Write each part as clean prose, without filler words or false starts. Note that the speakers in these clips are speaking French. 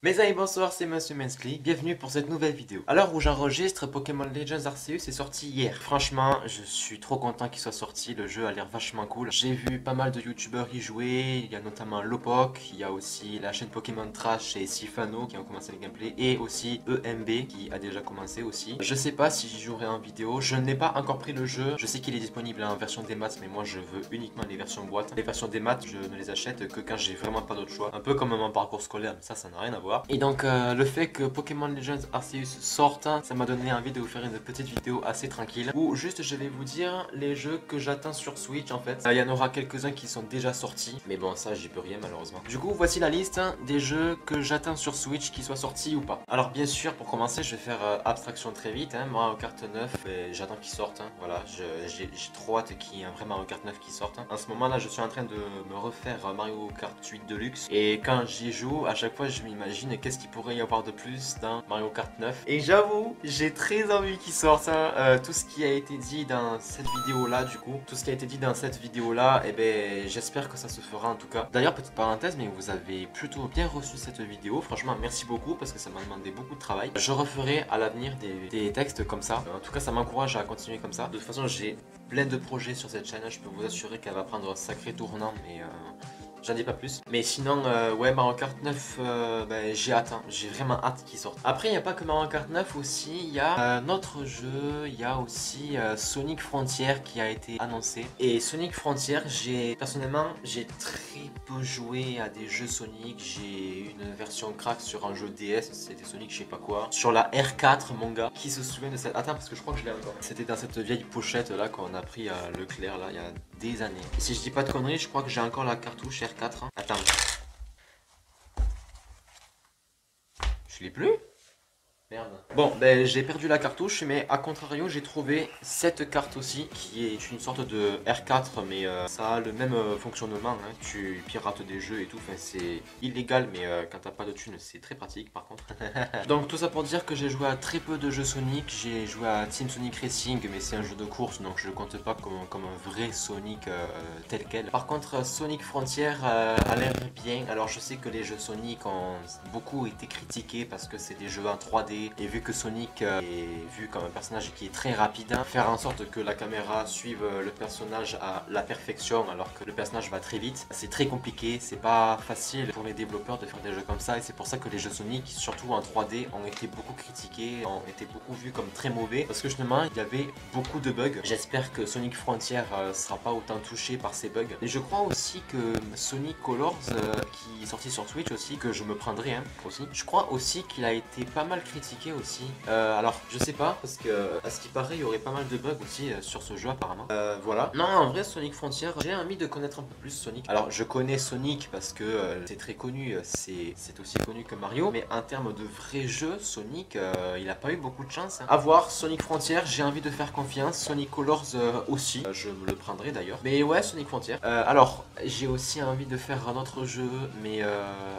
Mes amis, bonsoir, c'est Monsieur Mensly, bienvenue pour cette nouvelle vidéo. À l'heure où j'enregistre, Pokémon Legends Arceus est sorti hier. Franchement, je suis trop content qu'il soit sorti, le jeu a l'air vachement cool. J'ai vu pas mal de youtubeurs y jouer, il y a notamment Lopok, il y a aussi la chaîne Pokémon Trash et Sifano qui ont commencé le gameplay, et aussi EMB qui a déjà commencé aussi. Je sais pas si j'y jouerai en vidéo, je n'ai pas encore pris le jeu, je sais qu'il est disponible en version des maths, mais moi je veux uniquement les versions boîte. Les versions des maths, je ne les achète que quand j'ai vraiment pas d'autre choix. Un peu comme mon parcours scolaire, mais ça n'a rien à voir. Et donc le fait que Pokémon Legends Arceus sorte, ça m'a donné envie de vous faire une petite vidéo assez tranquille où juste je vais vous dire les jeux que j'attends sur Switch en fait. Il y en aura quelques-uns qui sont déjà sortis, mais bon ça j'y peux rien malheureusement. Du coup voici la liste des jeux que j'attends sur Switch qui soient sortis ou pas. Alors bien sûr pour commencer je vais faire abstraction très vite, Mario Kart 9, j'attends qu'il sorte, voilà, j'ai trop hâte qu'il y ait un vrai Mario Kart 9 qui sorte. En ce moment là je suis en train de me refaire Mario Kart 8 Deluxe et quand j'y joue à chaque fois je m'imagine qu'est-ce qu'il pourrait y avoir de plus dans Mario Kart 9. Et j'avoue, j'ai très envie qu'il sorte tout ce qui a été dit dans cette vidéo là du coup. Tout ce qui a été dit dans cette vidéo là, et ben j'espère que ça se fera en tout cas. D'ailleurs petite parenthèse, mais vous avez plutôt bien reçu cette vidéo. Franchement merci beaucoup parce que ça m'a demandé beaucoup de travail. Je referai à l'avenir des textes comme ça. En tout cas ça m'encourage à continuer comme ça. De toute façon j'ai plein de projets sur cette chaîne. Je peux vous assurer qu'elle va prendre un sacré tournant, mais j'en dis pas plus. Mais sinon, ouais, Mario Kart 9, j'ai hâte, j'ai vraiment hâte qu'il sorte. Après, il n'y a pas que Mario Kart 9 aussi, il y a un autre jeu, il y a aussi Sonic Frontier qui a été annoncé. Et Sonic Frontier, personnellement, j'ai très peu joué à des jeux Sonic. J'ai une version crack sur un jeu DS, c'était Sonic je sais pas quoi. Sur la R4, mon gars, qui se souvient de cette... Attends, parce que je crois que je l'ai encore. C'était dans cette vieille pochette là qu'on a pris à Leclerc là, il y a des années. Et si je dis pas de conneries, je crois que j'ai encore la cartouche R4. Attends. Je l'ai plus? Merde. Bon, ben j'ai perdu la cartouche, mais à contrario, j'ai trouvé cette carte aussi, qui est une sorte de R4, mais ça a le même fonctionnement. Tu pirates des jeux et tout, enfin c'est illégal, mais quand t'as pas de thunes, c'est très pratique par contre. Donc tout ça pour dire que j'ai joué à très peu de jeux Sonic, j'ai joué à Team Sonic Racing, mais c'est un jeu de course, donc je le compte pas comme un vrai Sonic tel quel. Par contre, Sonic Frontier a l'air bien. Alors je sais que les jeux Sonic ont beaucoup été critiqués parce que c'est des jeux en 3D, et vu que Sonic est vu comme un personnage qui est très rapide, faire en sorte que la caméra suive le personnage à la perfection alors que le personnage va très vite, c'est très compliqué, c'est pas facile pour les développeurs de faire des jeux comme ça, et c'est pour ça que les jeux Sonic, surtout en 3D, ont été beaucoup critiqués, ont été beaucoup vus comme très mauvais, parce que justement il y avait beaucoup de bugs. J'espère que Sonic Frontier sera pas autant touché par ces bugs. Et je crois aussi que Sonic Colors, qui est sorti sur Switch aussi, que je me prendrai aussi, je crois aussi qu'il a été pas mal critiqué aussi. Alors je sais pas parce que à ce qui paraît il y aurait pas mal de bugs aussi sur ce jeu apparemment. Voilà. Non en vrai Sonic Frontier, j'ai envie de connaître un peu plus Sonic. Alors je connais Sonic parce que c'est très connu, c'est aussi connu que Mario, mais en termes de vrai jeu Sonic il a pas eu beaucoup de chance. A voir Sonic Frontier, j'ai envie de faire confiance. Sonic Colors aussi, je me le prendrai d'ailleurs. Mais ouais Sonic Frontier. Alors j'ai aussi envie de faire un autre jeu, mais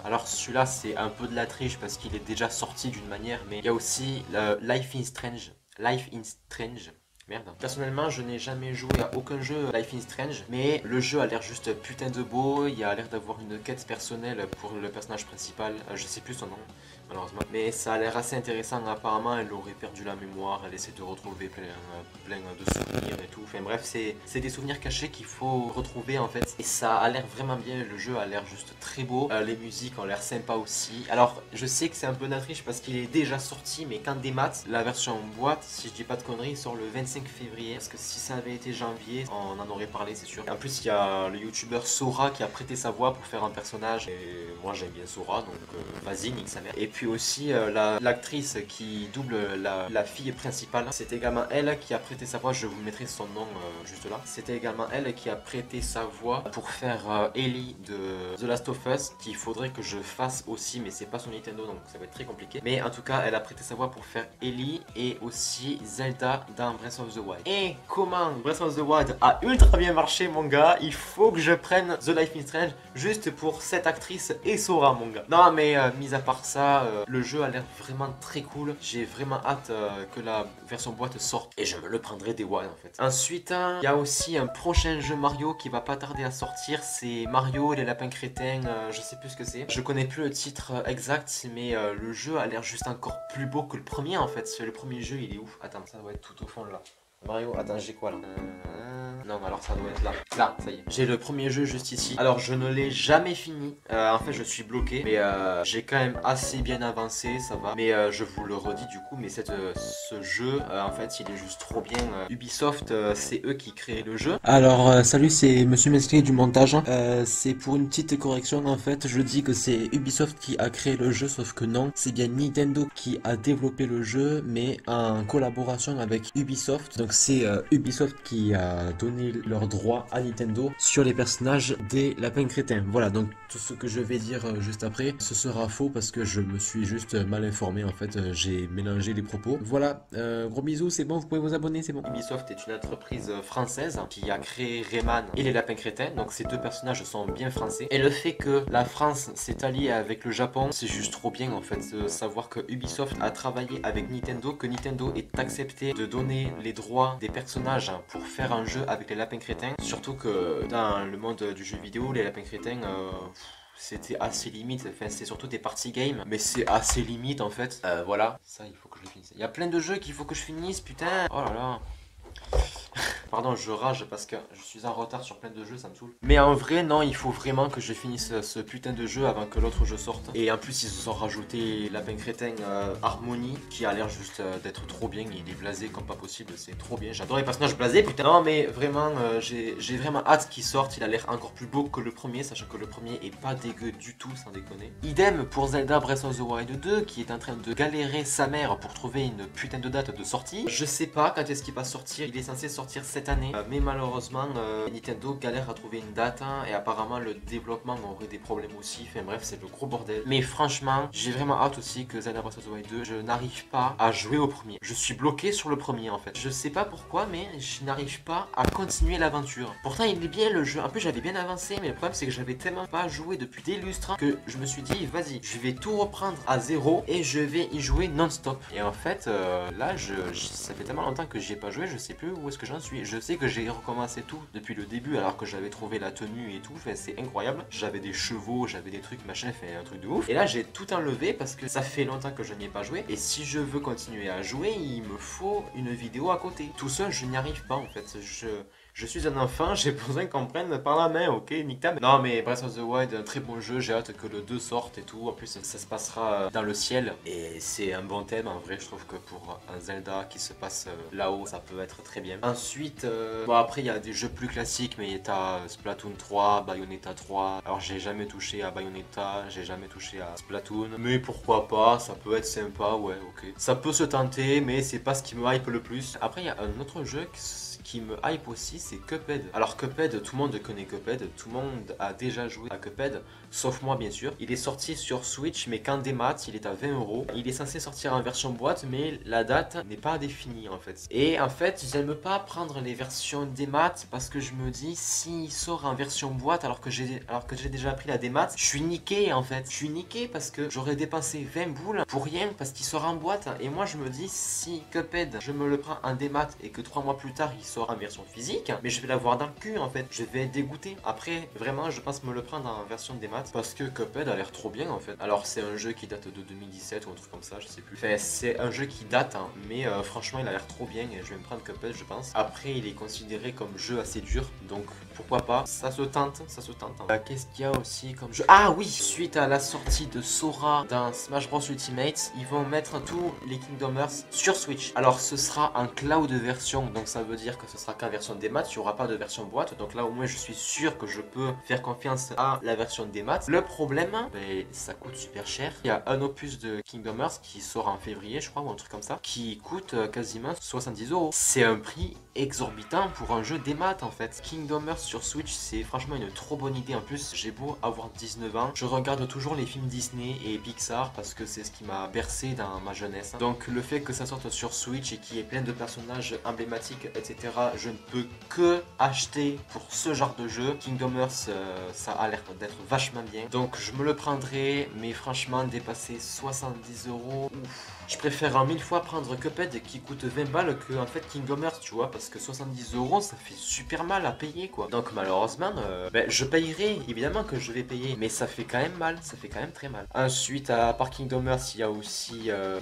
alors celui-là c'est un peu de la triche parce qu'il est déjà sorti d'une manière, mais il y a aussi Life is Strange. Life is Strange. Merde. Personnellement, je n'ai jamais joué à aucun jeu Life is Strange, mais le jeu a l'air juste putain de beau. Il a l'air d'avoir une quête personnelle pour le personnage principal. Je sais plus son nom, malheureusement. Mais ça a l'air assez intéressant. Apparemment, elle aurait perdu la mémoire. Elle essaie de retrouver plein de souvenirs et tout. Enfin bref, c'est des souvenirs cachés qu'il faut retrouver en fait. Et ça a l'air vraiment bien. Le jeu a l'air juste très beau. Les musiques ont l'air sympa aussi. Alors, je sais que c'est un peu natriche parce qu'il est déjà sorti, mais quand des maths, la version boîte, si je dis pas de conneries, sort le 25 février. Parce que si ça avait été janvier, on en aurait parlé, c'est sûr. Et en plus, il y a le youtubeur Sora qui a prêté sa voix pour faire un personnage. Et moi, j'aime bien Sora, donc vas-y, nique sa mère. Et puis aussi, l'actrice qui double la fille principale, c'est également elle qui a prêté sa voix. Je vous mettrai son nom juste là. C'était également elle qui a prêté sa voix pour faire Ellie de The Last of Us, qu'il faudrait que je fasse aussi, mais c'est pas sur Nintendo, donc ça va être très compliqué. Mais en tout cas, elle a prêté sa voix pour faire Ellie et aussi Zelda dans Breath of of the Wild. Et comment Breath of the Wild a ultra bien marché mon gars, il faut que je prenne The Life is Strange juste pour cette actrice et Sora mon gars. Non mais mis à part ça, le jeu a l'air vraiment très cool. J'ai vraiment hâte que la version boîte sorte et je me le prendrai des One en fait. Ensuite, il y a aussi un prochain jeu Mario qui va pas tarder à sortir, c'est Mario et les lapins crétins, je sais plus ce que c'est. Je connais plus le titre exact, mais le jeu a l'air juste encore plus beau que le premier en fait. Le premier jeu il est ouf. Attends, ça doit être tout au fond là. Mario, attends, j'ai quoi là? Non, alors ça doit être là. Là, ça y est. J'ai le premier jeu juste ici. Alors, je ne l'ai jamais fini. En fait, je suis bloqué. Mais j'ai quand même assez bien avancé, ça va. Mais je vous le redis du coup, mais ce jeu, en fait, il est juste trop bien. Ubisoft, c'est eux qui créent le jeu. Alors, salut, c'est Monsieur Mesclé du montage. C'est pour une petite correction, en fait. Je dis que c'est Ubisoft qui a créé le jeu, sauf que non. C'est bien Nintendo qui a développé le jeu, mais en collaboration avec Ubisoft. Donc, c'est Ubisoft qui a donné leurs droits à Nintendo sur les personnages des lapins crétins. Voilà, donc tout ce que je vais dire juste après, ce sera faux parce que je me suis juste mal informé en fait, j'ai mélangé les propos. Voilà, gros bisous, c'est bon, vous pouvez vous abonner, c'est bon. Ubisoft est une entreprise française qui a créé Rayman et les lapins crétins, donc ces deux personnages sont bien français. Et le fait que la France s'est alliée avec le Japon, c'est juste trop bien en fait, de savoir que Ubisoft a travaillé avec Nintendo, que Nintendo est accepté de donner les droits des personnages pour faire un jeu avec les lapins crétins. Surtout que dans le monde du jeu vidéo, les lapins crétins, c'était assez limite. Enfin, c'est surtout des party games, mais c'est assez limite en fait. Voilà, ça il faut que je le finisse. Il y a plein de jeux qu'il faut que je finisse, putain. Oh là là. Pardon, je rage parce que je suis en retard sur plein de jeux, ça me saoule. Mais en vrai, non, il faut vraiment que je finisse ce putain de jeu avant que l'autre jeu sorte. Et en plus, ils se sont rajouté Lapin Crétin Harmony, qui a l'air juste d'être trop bien. Il est blasé comme pas possible, c'est trop bien. J'adore les personnages blasés, putain. Non, mais vraiment, j'ai vraiment hâte qu'il sorte. Il a l'air encore plus beau que le premier, sachant que le premier est pas dégueu du tout, sans déconner. Idem pour Zelda Breath of the Wild 2, qui est en train de galérer sa mère pour trouver une putain de date de sortie. Je sais pas quand est-ce qu'il va sortir. Il est censé sortir cette année, mais malheureusement Nintendo galère à trouver une date et apparemment le développement aurait des problèmes aussi. Enfin bref, c'est le gros bordel. Mais franchement, j'ai vraiment hâte aussi que Zelda Breath of the Wild 2, je n'arrive pas à jouer au premier. Je suis bloqué sur le premier en fait. Je sais pas pourquoi, mais je n'arrive pas à continuer l'aventure. Pourtant, il est bien le jeu. En plus, j'avais bien avancé, mais le problème c'est que j'avais tellement pas joué depuis des lustres que je me suis dit, vas-y, je vais tout reprendre à zéro et je vais y jouer non-stop. Et en fait, là, ça fait tellement longtemps que j'y ai pas joué, je sais plus où est-ce que j'en suis. Je sais que j'ai recommencé tout depuis le début alors que j'avais trouvé la tenue et tout, enfin, c'est incroyable. J'avais des chevaux, j'avais des trucs machin, fait un truc de ouf. Et là j'ai tout enlevé parce que ça fait longtemps que je n'y ai pas joué. Et si je veux continuer à jouer, il me faut une vidéo à côté. Tout seul je n'y arrive pas en fait. Je suis un enfant, j'ai besoin qu'on me prenne par la main, ok, nique ta mère. Non mais Breath of the Wild, un très bon jeu, j'ai hâte que le 2 sorte et tout. En plus ça se passera dans le ciel et c'est un bon thème en vrai. Je trouve que pour un Zelda qui se passe là-haut, ça peut être très bien. Ensuite, bon après il y a des jeux plus classiques, mais t'as Splatoon 3, Bayonetta 3. Alors j'ai jamais touché à Bayonetta, j'ai jamais touché à Splatoon, mais pourquoi pas, ça peut être sympa, ouais, ok. Ça peut se tenter, mais c'est pas ce qui me hype le plus. Après il y a un autre jeu qui me hype aussi, c'est Cuphead. Alors Cuphead, tout le monde connaît Cuphead, tout le monde a déjà joué à Cuphead, sauf moi bien sûr. Il est sorti sur Switch, mais qu'en démat, il est à 20 €. Il est censé sortir en version boîte, mais la date n'est pas définie en fait. Et en fait, j'aime pas prendre les versions démat parce que je me dis, s'il sort en version boîte alors que j'ai déjà pris la démat, je suis niqué en fait. Je suis niqué parce que j'aurais dépensé 20 boules pour rien parce qu'il sort en boîte. Et moi je me dis, si Cuphead, je me le prends en démat et que 3 mois plus tard il sort en version physique, mais je vais l'avoir dans le cul en fait. Je vais être dégoûté. Après, vraiment, je pense me le prendre en version démat parce que Cuphead a l'air trop bien en fait. Alors, c'est un jeu qui date de 2017 ou un truc comme ça, je sais plus. Enfin, c'est un jeu qui date, hein, mais franchement, il a l'air trop bien et je vais me prendre Cuphead, je pense. Après, il est considéré comme jeu assez dur, donc pourquoi pas. Ça se tente, ça se tente. Hein. Qu'est-ce qu'il y a aussi comme jeu? Ah oui, suite à la sortie de Sora dans Smash Bros Ultimate, ils vont mettre tous les Kingdom Hearts sur Switch. Alors, ce sera en cloud version, donc ça veut dire que ce sera qu'en version démat, il n'y aura pas de version boîte. Donc là au moins je suis sûr que je peux faire confiance à la version démat. maths. Le problème, ben, ça coûte super cher. Il y a un opus de Kingdom Hearts qui sort en février, je crois, ou un truc comme ça, qui coûte quasiment 70 €. C'est un prix exorbitant pour un jeu des maths en fait. Kingdom Hearts sur Switch, c'est franchement une trop bonne idée. En plus, j'ai beau avoir 19 ans, je regarde toujours les films Disney et Pixar parce que c'est ce qui m'a bercé dans ma jeunesse. Donc le fait que ça sorte sur Switch et qu'il y ait plein de personnages emblématiques, etc., je ne peux que acheter pour ce genre de jeu. Kingdom Hearts, ça a l'air d'être vachement bien. Donc je me le prendrai, mais franchement, dépasser 70 €, ouf. Je préfère en 1000 fois prendre Cuphead qui coûte 20 balles que en fait Kingdom Hearts, tu vois, parce que 70 € ça fait super mal à payer quoi. Donc malheureusement, ben, je payerai, évidemment que je vais payer, mais ça fait quand même mal, ça fait quand même très mal. Ensuite, à part Kingdom Hearts, il y a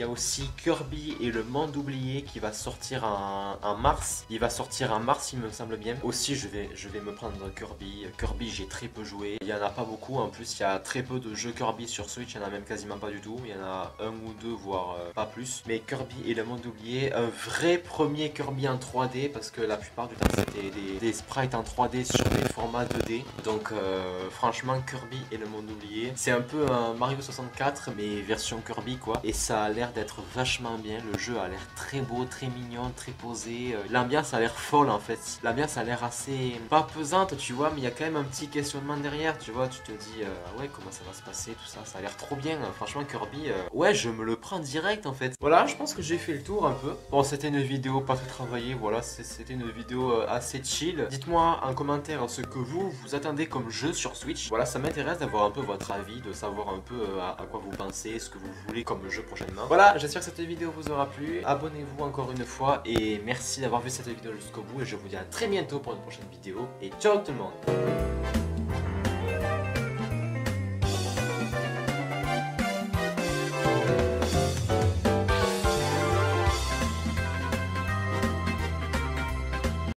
aussi Kirby et le monde oublié qui va sortir en mars. Il va sortir en mars, il me semble bien. Aussi, je vais me prendre Kirby. Kirby, j'ai très peu joué. Il y en a pas beaucoup. En plus, il y a très peu de jeux Kirby sur Switch. Il y en a même quasiment pas du tout. Il y en a un ou deux, voire pas plus. Mais Kirby et le monde oublié, un vrai premier Kirby en 3D parce que la plupart du temps c'était des sprites en 3D sur des formats 2D. Donc franchement, Kirby et le monde oublié, c'est un peu un Mario 64 mais version Kirby quoi. Et ça a l'air d'être vachement bien. Le jeu a l'air très beau, très mignon, très posé. L'ambiance a l'air folle en fait. L'ambiance a l'air assez pas pesante, tu vois, mais il y a quand même un petit questionnement derrière. Tu vois, tu te dis ouais, comment ça va se passer, tout ça. Ça a l'air trop bien. Franchement, Kirby, ouais, je me le prends direct en fait. Voilà, je pense que j'ai fait le tour un peu. Bon, c'était une vidéo pas très travaillée. Voilà, c'était une vidéo assez chill. Dites-moi en commentaire ce que vous attendez comme jeu sur Switch. Voilà, ça m'intéresse d'avoir un peu votre avis, de savoir un peu à quoi vous pensez, ce que vous voulez comme jeu prochainement. Voilà, j'espère que cette vidéo vous aura plu. Abonnez-vous encore une fois et merci d'avoir vu cette vidéo jusqu'au bout. Et je vous dis à très bientôt pour une prochaine vidéo. Et ciao tout le monde!